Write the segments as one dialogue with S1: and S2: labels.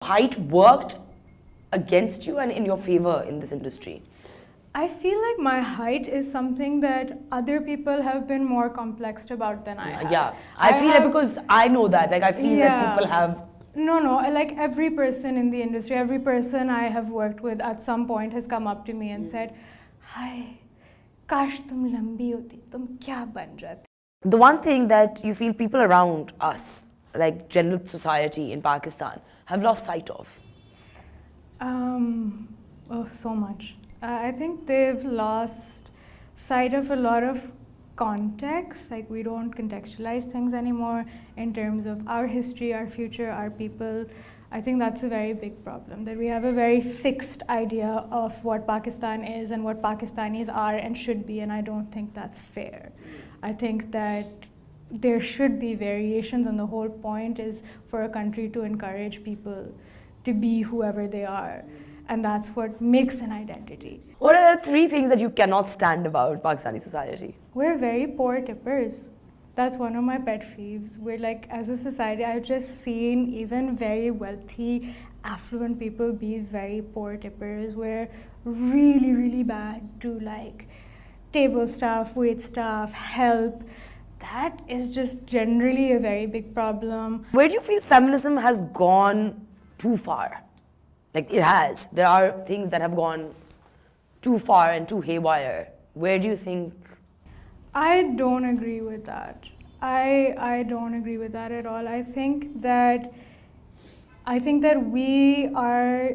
S1: Height worked against you and in your favor in this industry?
S2: I feel like my height is something that other people have been more complexed about than I have.
S1: Yeah, I feel it because I know that. Like, I feel that people have.
S2: No, like every person in the industry, every person I have worked with at some point has come up to me and said, "Hi, kash tum lambi hoti, tum kya ban jate?"
S1: The one thing that you feel people around us, like general society in Pakistan, have lost sight of?
S2: Oh, so much. I think they've lost sight of a lot of context. Like, we don't contextualize things anymore in terms of our history, our future, our people. I think that's a very big problem, that we have a very fixed idea of what Pakistan is and what Pakistanis are and should be, and I don't think that's fair. I think that there should be variations, and the whole point is for a country to encourage people to be whoever they are. And that's what makes an identity.
S1: What are the 3 things that you cannot stand about Pakistani society?
S2: We're very poor tippers. That's one of my pet peeves. We're like, as a society, I've just seen even very wealthy, affluent people be very poor tippers. We're really, really bad to like table staff, wait staff, help. That is just generally a very big problem.
S1: Where do you feel feminism has gone too far? Like, it has. There are things that have gone too far and too haywire. Where do you think?
S2: I don't agree with that. I don't agree with that at all. I think that we are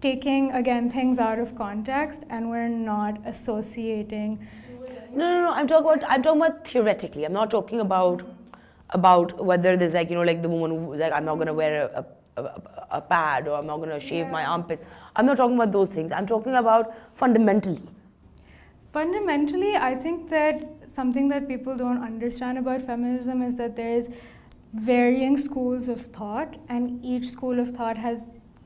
S2: taking, again, things out of context, and we're not associating.
S1: No. I'm talking about theoretically. I'm not talking about whether there's like, like the woman who's like, I'm not going to wear a pad, or I'm not going to shave my armpits. I'm not talking about those things. I'm talking about fundamentally.
S2: Fundamentally, I think that something that people don't understand about feminism is that there's varying schools of thought, and each school of thought has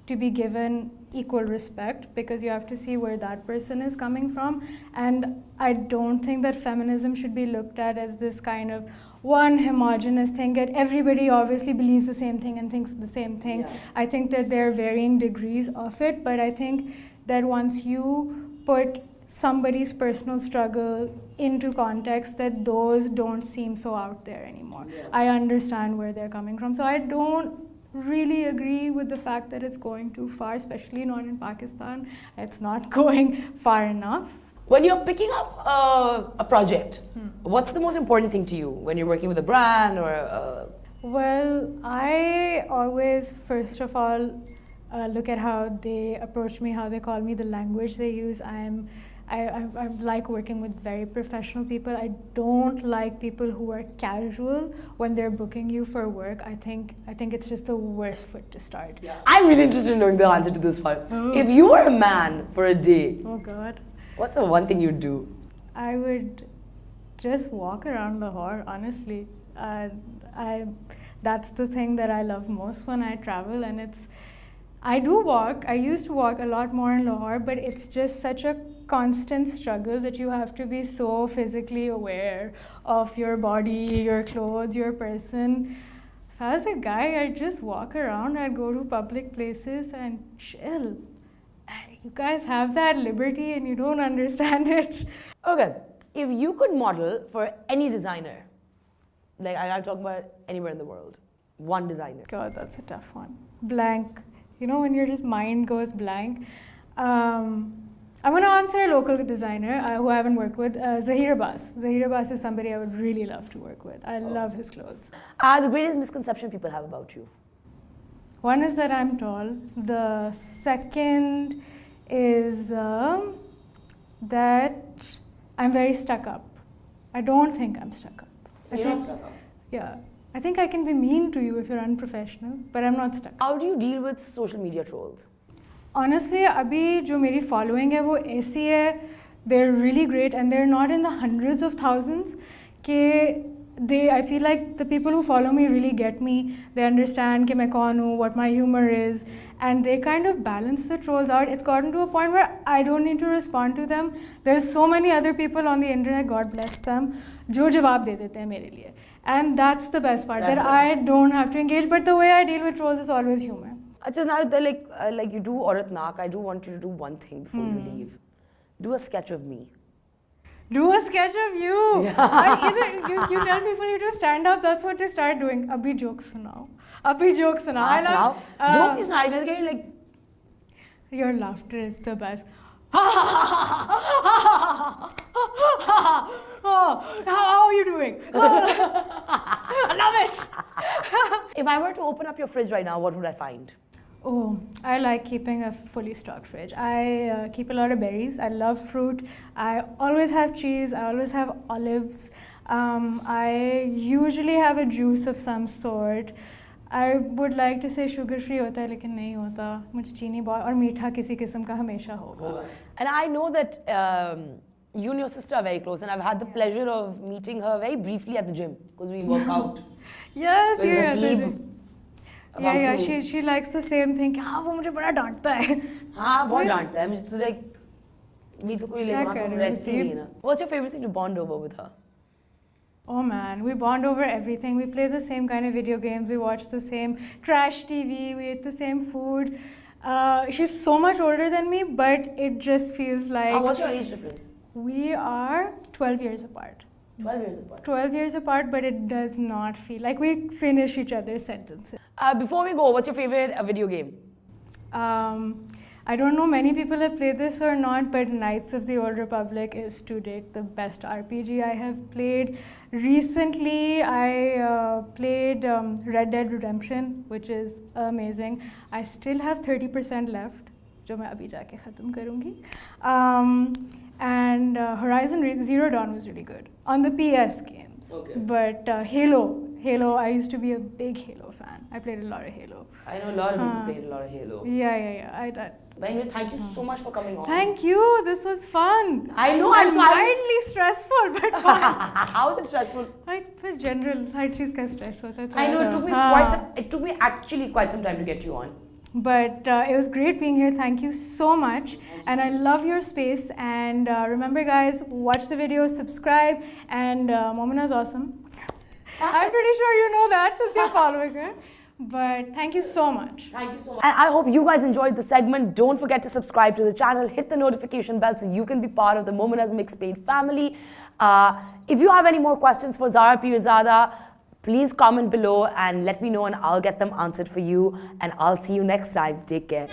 S2: to be given equal respect, because you have to see where that person is coming from. And I don't think that feminism should be looked at as this kind of one homogenous thing that everybody obviously believes the same thing and thinks the same thing. Yeah. I think that there are varying degrees of it, but I think that once you put somebody's personal struggle into context, that those don't seem so out there anymore. Yeah. I understand where they're coming from. So I don't really agree with the fact that it's going too far, especially not in Pakistan. It's not going far enough.
S1: When you're picking up a project, what's the most important thing to you when you're working with a brand or a...
S2: Well, I always, first of all, look at how they approach me, how they call me, the language they use. I like working with very professional people. I don't like people who are casual when they're booking you for work. I think it's just the worst foot to start.
S1: Yeah. I'm really interested in knowing the answer to this one. Oh. If you were a man for a day,
S2: oh God,
S1: what's the one thing you'd do?
S2: I would just walk around Lahore, honestly. That's the thing that I love most when I travel, and I used to walk a lot more in Lahore, but it's just such a constant struggle that you have to be so physically aware of your body, your clothes, your person. If I was a guy, I'd just walk around, I'd go to public places and chill. You guys have that liberty and you don't understand it.
S1: Okay, if you could model for any designer, like I'm talking about anywhere in the world, one designer.
S2: God, that's a tough one. Blank. You know, when your just mind goes blank. I'm going to answer a local designer who I haven't worked with, Zahir Abbas. Zahir Abbas is somebody I would really love to work with. I love his clothes.
S1: The greatest misconception people have about you?
S2: One is that I'm tall. The second is that I'm very stuck up. I don't think I'm stuck up.
S1: You're not stuck up?
S2: Yeah. I think I can be mean to you if you're unprofessional, but I'm not stuck.
S1: How do you deal with social media trolls?
S2: Honestly, abhi jo meri following hai wo aisi hai, they're really great and they're not in the hundreds of thousands. I feel like the people who follow me really get me. They understand कि मैं कौन हूँ, what my humor is, and they kind of balance the trolls out. It's gotten to a point where I don't need to respond to them. There's so many other people on the internet, God bless them, जो जवाब दे देते हैं मेरे लिए. And that's the best part, that I don't have to engage. But the way I deal with trolls is always humor.
S1: Achha, now they're like you do Aurat Naak, I do want you to do one thing before you leave. Do a sketch of me.
S2: Do a sketch of you. You tell people you do stand up, that's what they start doing. Abhi jokes sunao. Abhi jokes sunao.
S1: Now, joke is not even getting like.
S2: Your laughter is the best. Oh, how are you doing? I love it.
S1: If I were to open up your fridge right now, what would I find?
S2: Oh, I like keeping a fully stocked fridge. I keep a lot of berries. I love fruit. I always have cheese. I always have olives. I usually have a juice of some sort. I would like to say sugar free होता है लेकिन नहीं होता. मुझे चीनी बहुत और मीठा किसी किस्म का हमेशा होगा.
S1: And I know that you and your sister are very close, and I've had the pleasure of meeting her very briefly at the gym because we work out.
S2: Yes,
S1: With
S2: yes.
S1: Naseeb.
S2: Yeah, she likes the same thing. हाँ वो मुझे बड़ा डांटता है.
S1: हाँ बहुत डांटता है मुझे तो like भी तो कोई
S2: क्या कर रहे हो
S1: रहती नहीं है ना.
S2: नसीब?
S1: What's your favorite thing to bond over with her?
S2: Oh man, we bond over everything. We play the same kind of video games. We watch the same trash TV. We eat the same food. She's so much older than me, but it just feels like...
S1: What's your age difference?
S2: We are 12 years apart.
S1: 12 years apart.
S2: 12 years apart, but it does not feel like we finish each other's sentences.
S1: Before we go, what's your favorite video game?
S2: I don't know many people have played this or not, but Knights of the Old Republic is to date the best RPG I have played. Recently, I played Red Dead Redemption, which is amazing. I still have 30% left, जो मैं अभी जाके ख़त्म करूँगी. And Horizon Zero Dawn was really good on the PS games.
S1: Okay.
S2: But Halo, I used to be a big Halo fan. I played a lot of Halo.
S1: I know a lot of people played a lot of Halo.
S2: Yeah.
S1: But anyways, thank you so much for coming on.
S2: Thank you. This was fun.
S1: I know.
S2: And mildly stressful, but fun.
S1: How is it stressful?
S2: For general, हर चीज़ का stress होता था.
S1: I know it took me actually quite some time to get you on.
S2: But it was great being here. Thank you so much. And I love your space. And remember, guys, watch the video, subscribe, and Momina is awesome. I'm pretty sure you know that since you're following her. But thank you so much.
S1: Thank you so much. And I hope you guys enjoyed the segment. Don't forget to subscribe to the channel. Hit the notification bell so you can be part of the Momina's Explained family. If you have any more questions for Zara Peerzada, please comment below and let me know and I'll get them answered for you. And I'll see you next time. Take care.